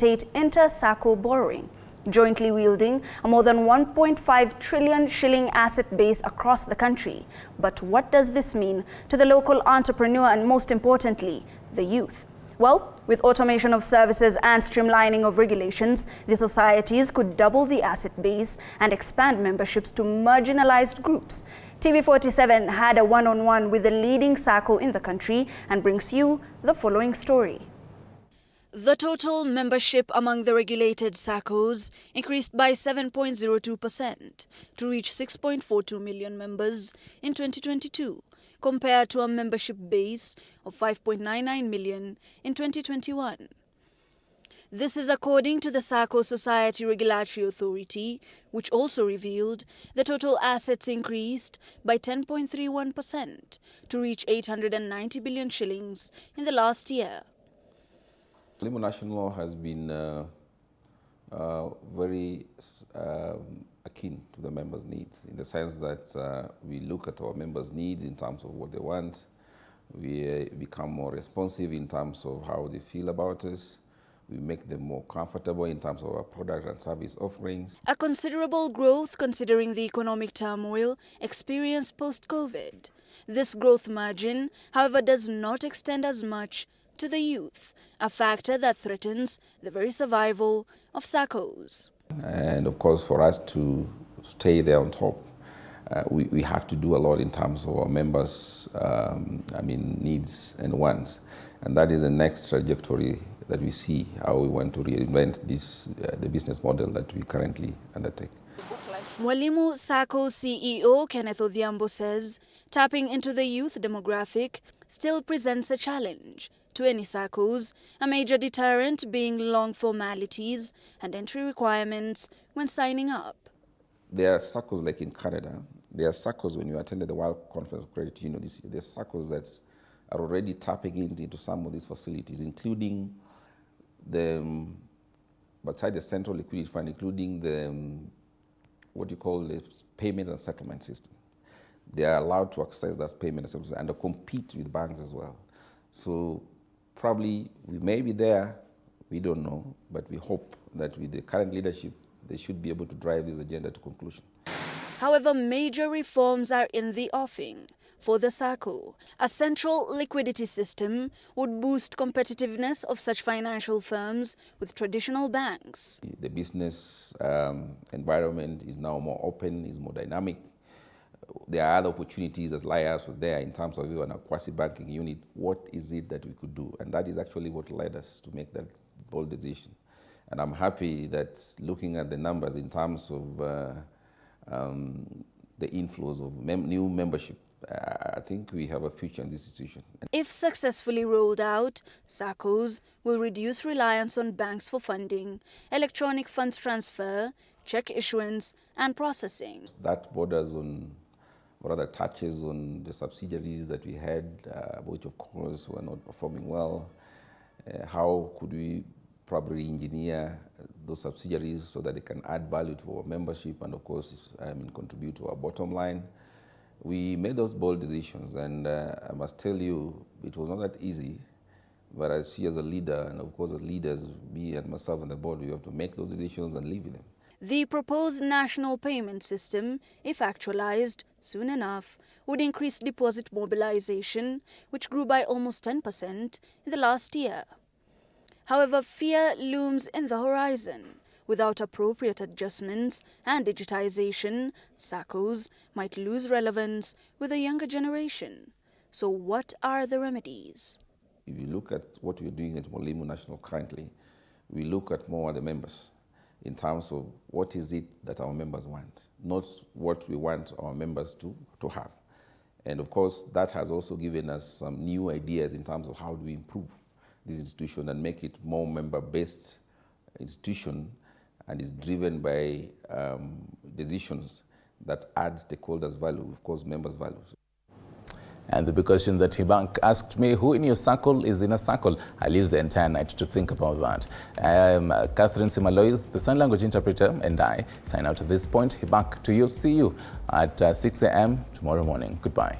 inter-Sacco borrowing, jointly wielding a more than 1.5 trillion shilling asset base across the country. But what does this mean to the local entrepreneur and, most importantly, the youth? Well, with automation of services and streamlining of regulations, the societies could double the asset base and expand memberships to marginalized groups. TV47 had a one-on-one with the leading Sacco in the country and brings you the following story. The total membership among the regulated Saccos increased by 7.02% to reach 6.42 million members in 2022, compared to a membership base of 5.99 million in 2021. This is according to the Sacco Society Regulatory Authority, which also revealed the total assets increased by 10.31% to reach 890 billion shillings in the last year. Limo National has been very akin to the members' needs, in the sense that we look at our members' needs in terms of what they want. We become more responsive in terms of how they feel about us. We make them more comfortable in terms of our product and service offerings. A considerable growth considering the economic turmoil experienced post-COVID. This growth margin, however, does not extend as much to the youth, a factor that threatens the very survival of Saccos. And of course, for us to stay there on top, we have to do a lot in terms of our members' needs and wants. And that is the next trajectory that we see, how we want to reinvent the business model that we currently undertake. Mwalimu Sacco CEO Kenneth Odhiambo says tapping into the youth demographic still presents a challenge to any Saccos, a major deterrent being long formalities and entry requirements when signing up. There are Saccos like in Canada. There are Saccos when you attended the World Conference of Credit Union this year. There are Saccos that are already tapping into some of these facilities, including beside the central liquidity fund, including what you call the payment and settlement system. They are allowed to access that payment and settlement and to compete with banks as well. So probably we may be there, we don't know, but we hope that with the current leadership, they should be able to drive this agenda to conclusion. However, major reforms are in the offing for the Sacco. A central liquidity system would boost competitiveness of such financial firms with traditional banks. The business environment is now more open, is more dynamic. There are other opportunities that lie us there in terms of even a quasi-banking unit. What is it that we could do? And that is actually what led us to make that bold decision. And I'm happy that looking at the numbers in terms of the inflows of new membership, I think we have a future in this institution. If successfully rolled out, Saccos will reduce reliance on banks for funding, electronic funds transfer, check issuance and processing. That borders on, or rather touches on the subsidiaries that we had, which of course were not performing well. How could we probably engineer those subsidiaries so that they can add value to our membership and of course contribute to our bottom line? We made those bold decisions, and I must tell you, it was not that easy. But I see as a leader, and of course as leaders, me and myself and the board, we have to make those decisions and live with them. The proposed national payment system, if actualized soon enough, would increase deposit mobilization, which grew by almost 10% in the last year. However, fear looms in the horizon. Without appropriate adjustments and digitization, Saccos might lose relevance with the younger generation. So what are the remedies? If you look at what we're doing at Limo National currently, we look at more the members in terms of what is it that our members want, not what we want our members to have. And of course, that has also given us some new ideas in terms of how do we improve this institution and make it more member-based institution, and is driven by decisions that add stakeholders' value, of course, members' values. And the big question that Hibank asked me, who in your circle is in a circle? I used the entire night to think about that. I am Catherine Simalois, the sign language interpreter, and I sign out at this point. Hibank to you. See you at 6 a.m. tomorrow morning. Goodbye.